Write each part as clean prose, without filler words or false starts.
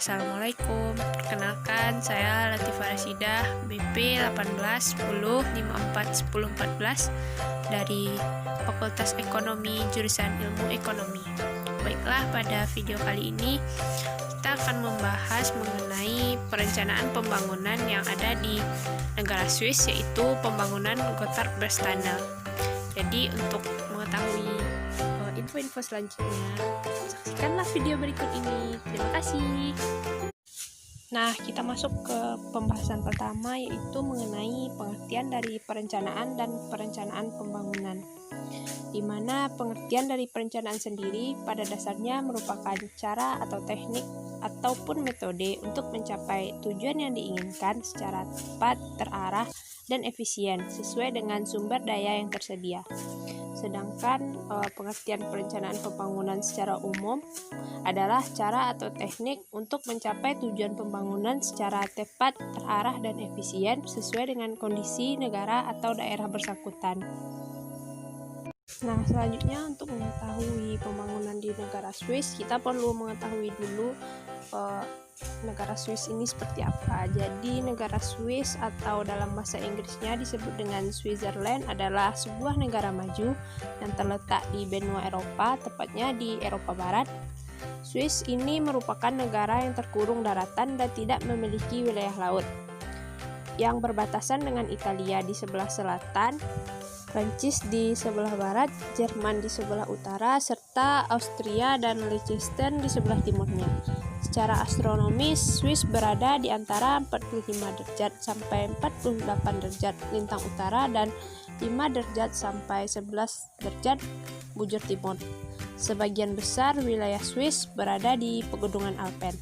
Assalamualaikum. Perkenalkan, saya Latifah Rasidah, BP 1810541014 dari Fakultas Ekonomi jurusan Ilmu Ekonomi. Baiklah, pada video kali ini kita akan membahas mengenai perencanaan pembangunan yang ada di negara Swiss, yaitu pembangunan Gotthardbus-Tunnel. Jadi untuk mengetahui info-info selanjutnya, saksikanlah video berikut ini. Terima kasih. Nah, kita masuk ke pembahasan pertama, yaitu mengenai pengertian dari perencanaan dan perencanaan pembangunan. Di mana pengertian dari perencanaan sendiri pada dasarnya merupakan cara atau teknik ataupun metode untuk mencapai tujuan yang diinginkan secara tepat, terarah, dan efisien sesuai dengan sumber daya yang tersedia. Sedangkan pengertian perencanaan pembangunan secara umum adalah cara atau teknik untuk mencapai tujuan pembangunan secara tepat, terarah, dan efisien sesuai dengan kondisi negara atau daerah bersangkutan. Nah, selanjutnya untuk mengetahui pembangunan di negara Swiss, kita perlu mengetahui dulu negara Swiss ini seperti apa. Jadi, negara Swiss atau dalam bahasa Inggrisnya disebut dengan Switzerland adalah sebuah negara maju yang terletak di benua Eropa, tepatnya di Eropa Barat. Swiss ini merupakan negara yang terkurung daratan dan tidak memiliki wilayah laut, yang berbatasan dengan Italia di sebelah selatan, Prancis di sebelah barat, Jerman di sebelah utara, serta Austria dan Liechtenstein di sebelah timurnya. Secara astronomis, Swiss berada di antara 45 derajat sampai 48 derajat lintang utara dan 5 derajat sampai 11 derajat bujur timur. Sebagian besar wilayah Swiss berada di pegunungan Alpen.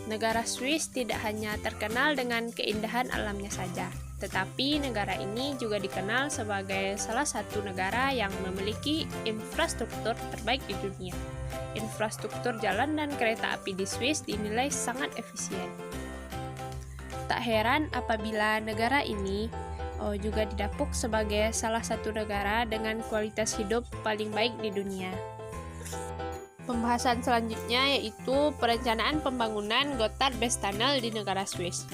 Negara Swiss tidak hanya terkenal dengan keindahan alamnya saja, tetapi negara ini juga dikenal sebagai salah satu negara yang memiliki infrastruktur terbaik di dunia. Infrastruktur jalan dan kereta api di Swiss dinilai sangat efisien. Tak heran apabila negara ini juga didapuk sebagai salah satu negara dengan kualitas hidup paling baik di dunia. Pembahasan selanjutnya yaitu perencanaan pembangunan Gotthardbus-Tunnel di negara Swiss.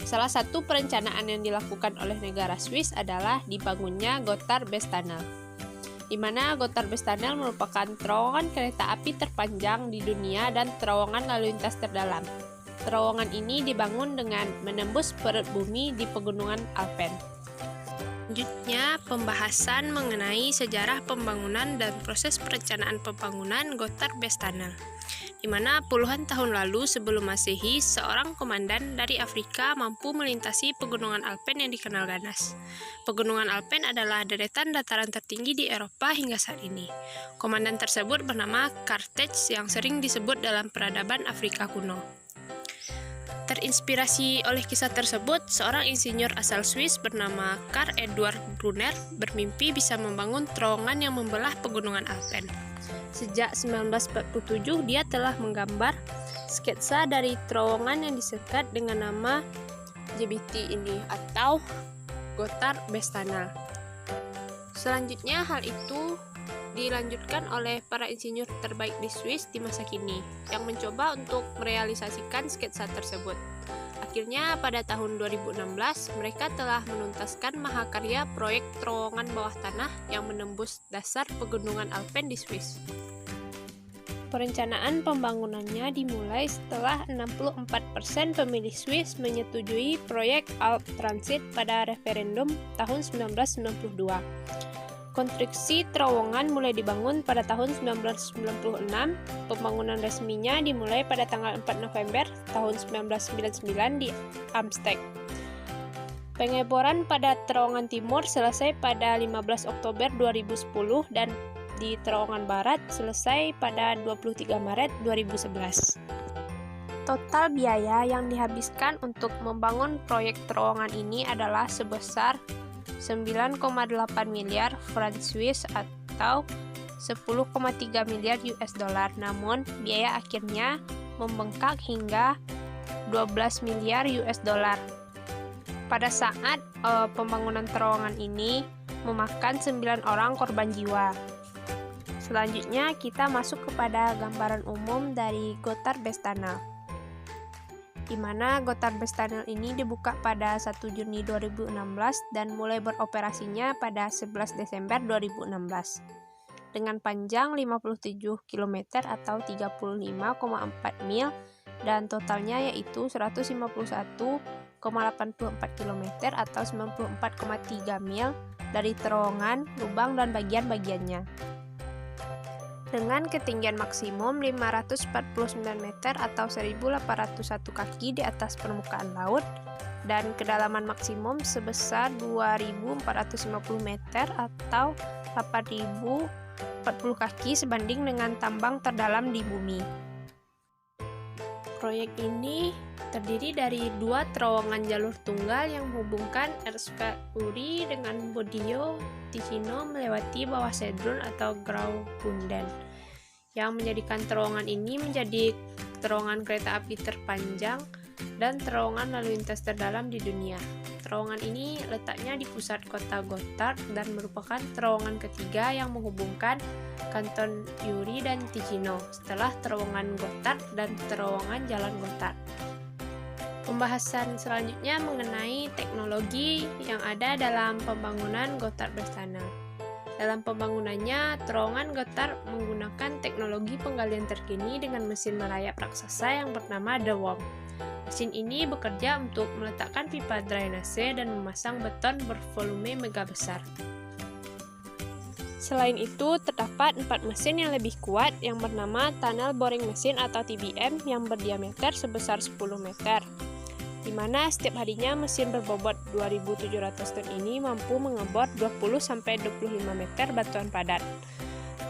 Salah satu perencanaan yang dilakukan oleh negara Swiss adalah dibangunnya Gotthardbus-Tunnel, di mana Gotthardbus-Tunnel merupakan terowongan kereta api terpanjang di dunia dan terowongan lalu lintas terdalam. Terowongan ini dibangun dengan menembus perut bumi di pegunungan Alpen. Selanjutnya, pembahasan mengenai sejarah pembangunan dan proses perencanaan pembangunan Gotthardbus-Tunnel, di mana puluhan tahun lalu sebelum Masehi, seorang komandan dari Afrika mampu melintasi pegunungan Alpen yang dikenal ganas. Pegunungan Alpen adalah deretan dataran tertinggi di Eropa hingga saat ini. Komandan tersebut bernama Carthage yang sering disebut dalam peradaban Afrika kuno. Terinspirasi oleh kisah tersebut, seorang insinyur asal Swiss bernama Karl Eduard Brunner bermimpi bisa membangun terowongan yang membelah pegunungan Alpen. Sejak 1947, dia telah menggambar sketsa dari terowongan yang disekat dengan nama GBT ini atau Gotthardbus-Tunnel. Selanjutnya, hal itu dilanjutkan oleh para insinyur terbaik di Swiss di masa kini yang mencoba untuk merealisasikan sketsa tersebut. Akhirnya pada tahun 2016 mereka telah menuntaskan mahakarya proyek terowongan bawah tanah yang menembus dasar pegunungan Alpen di Swiss. Perencanaan pembangunannya dimulai setelah 64% pemilih Swiss menyetujui proyek Alp Transit pada referendum tahun 1992. Konstruksi terowongan mulai dibangun pada tahun 1996, pembangunan resminya dimulai pada tanggal 4 November tahun 1999 di Amsterdam. Pengeboran pada terowongan timur selesai pada 15 Oktober 2010 dan di terowongan barat selesai pada 23 Maret 2011. Total biaya yang dihabiskan untuk membangun proyek terowongan ini adalah sebesar 9,8 miliar franc Swiss atau 10,3 miliar US dollar. Namun, biaya akhirnya membengkak hingga 12 miliar US dollar. Pada saat pembangunan terowongan ini memakan 9 orang korban jiwa. Selanjutnya kita masuk kepada gambaran umum dari Gotthardbesttunnel, di mana Gotthardbesttunnel ini dibuka pada 1 Juni 2016 dan mulai beroperasinya pada 11 Desember 2016 dengan panjang 57 km atau 35,4 mil dan totalnya yaitu 151,84 km atau 94,3 mil dari terowongan, lubang, dan bagian-bagiannya. Dengan ketinggian maksimum 549 meter atau 1801 kaki di atas permukaan laut dan kedalaman maksimum sebesar 2450 meter atau 8040 kaki sebanding dengan tambang terdalam di bumi. Proyek ini terdiri dari 2 terowongan jalur tunggal yang menghubungkan Ersvalluri dengan Bodio Ticino melewati bawah Sedrun atau Graubunden, yang menjadikan terowongan ini menjadi terowongan kereta api terpanjang dan terowongan lalu lintas terdalam di dunia. Terowongan ini letaknya di pusat kota Gotthard dan merupakan terowongan ketiga yang menghubungkan Kanton Uri dan Ticino setelah terowongan Gotthard dan terowongan Jalan Gotthard. Pembahasan selanjutnya mengenai teknologi yang ada dalam pembangunan Gotthardbesttunnel. Dalam pembangunannya, terowongan Gotthard menggunakan teknologi penggalian terkini dengan mesin merayap raksasa yang bernama The Worm. Mesin ini bekerja untuk meletakkan pipa drainase dan memasang beton bervolume mega besar. Selain itu, terdapat 4 mesin yang lebih kuat yang bernama Tunnel Boring Machine atau TBM yang berdiameter sebesar 10 meter, di mana setiap harinya mesin berbobot 2.700 ton ini mampu mengebor 20-25 meter batuan padat.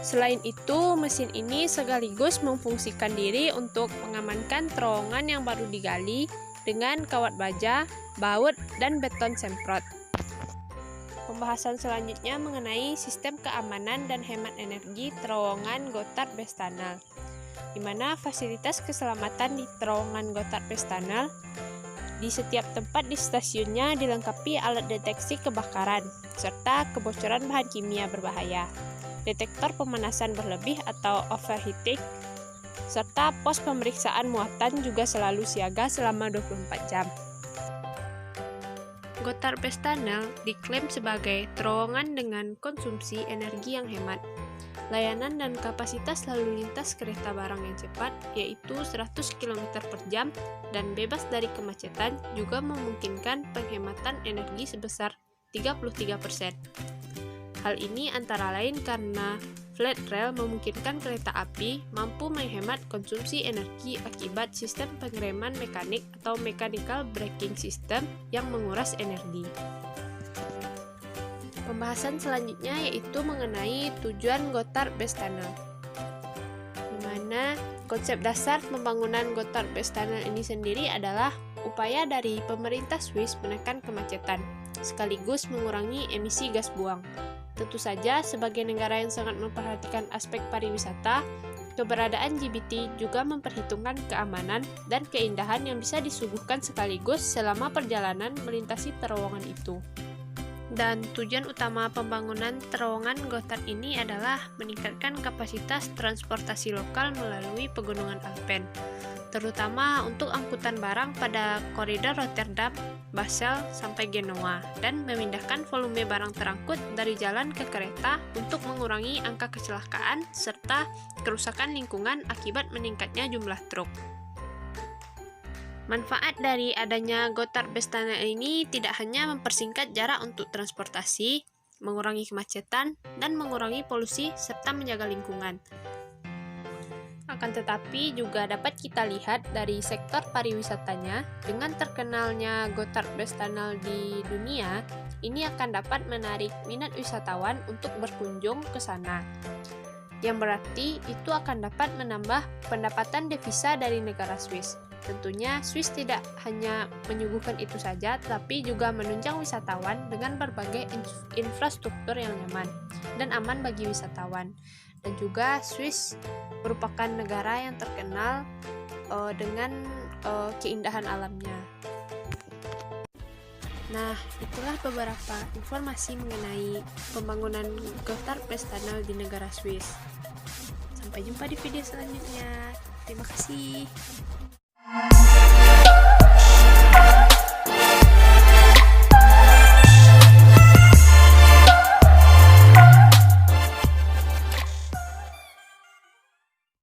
Selain itu, mesin ini sekaligus memfungsikan diri untuk mengamankan terowongan yang baru digali dengan kawat baja, baut, dan beton semprot. Pembahasan selanjutnya mengenai sistem keamanan dan hemat energi terowongan Gotthardbesttunnel, di mana fasilitas keselamatan di terowongan Gotthardbesttunnel di setiap tempat di stasiunnya dilengkapi alat deteksi kebakaran serta kebocoran bahan kimia berbahaya, detektor pemanasan berlebih atau overheating, serta pos pemeriksaan muatan juga selalu siaga selama 24 jam. Gotthardbesttunnel diklaim sebagai terowongan dengan konsumsi energi yang hemat, layanan dan kapasitas lalu lintas kereta barang yang cepat yaitu 100 km per jam dan bebas dari kemacetan juga memungkinkan penghematan energi sebesar 33%. Hal ini antara lain karena flat rail memungkinkan kereta api mampu menghemat konsumsi energi akibat sistem pengereman mekanik atau mechanical braking system yang menguras energi. Pembahasan selanjutnya yaitu mengenai tujuan Gotthardbesttunnel, di mana konsep dasar pembangunan Gotthardbesttunnel ini sendiri adalah upaya dari pemerintah Swiss menekan kemacetan, sekaligus mengurangi emisi gas buang. Tentu saja, sebagai negara yang sangat memperhatikan aspek pariwisata, keberadaan GBT juga memperhitungkan keamanan dan keindahan yang bisa disuguhkan sekaligus selama perjalanan melintasi terowongan itu. Dan tujuan utama pembangunan terowongan Gotthard ini adalah meningkatkan kapasitas transportasi lokal melalui pegunungan Alpen, terutama untuk angkutan barang pada koridor Rotterdam, Basel, sampai Genoa, dan memindahkan volume barang terangkut dari jalan ke kereta untuk mengurangi angka kecelakaan serta kerusakan lingkungan akibat meningkatnya jumlah truk. Manfaat dari adanya Gotthardbesttunnel ini tidak hanya mempersingkat jarak untuk transportasi, mengurangi kemacetan, dan mengurangi polusi serta menjaga lingkungan. Akan tetapi juga dapat kita lihat dari sektor pariwisatanya, dengan terkenalnya Gotthardbesttunnel di dunia, ini akan dapat menarik minat wisatawan untuk berkunjung ke sana. Yang berarti itu akan dapat menambah pendapatan devisa dari negara Swiss. Tentunya Swiss tidak hanya menyuguhkan itu saja, tapi juga menunjang wisatawan dengan berbagai infrastruktur yang nyaman dan aman bagi wisatawan. Dan juga Swiss merupakan negara yang terkenal dengan keindahan alamnya. Nah, itulah beberapa informasi mengenai pembangunan Gotthardbesttunnel di negara Swiss. Sampai jumpa di video selanjutnya. Terima kasih.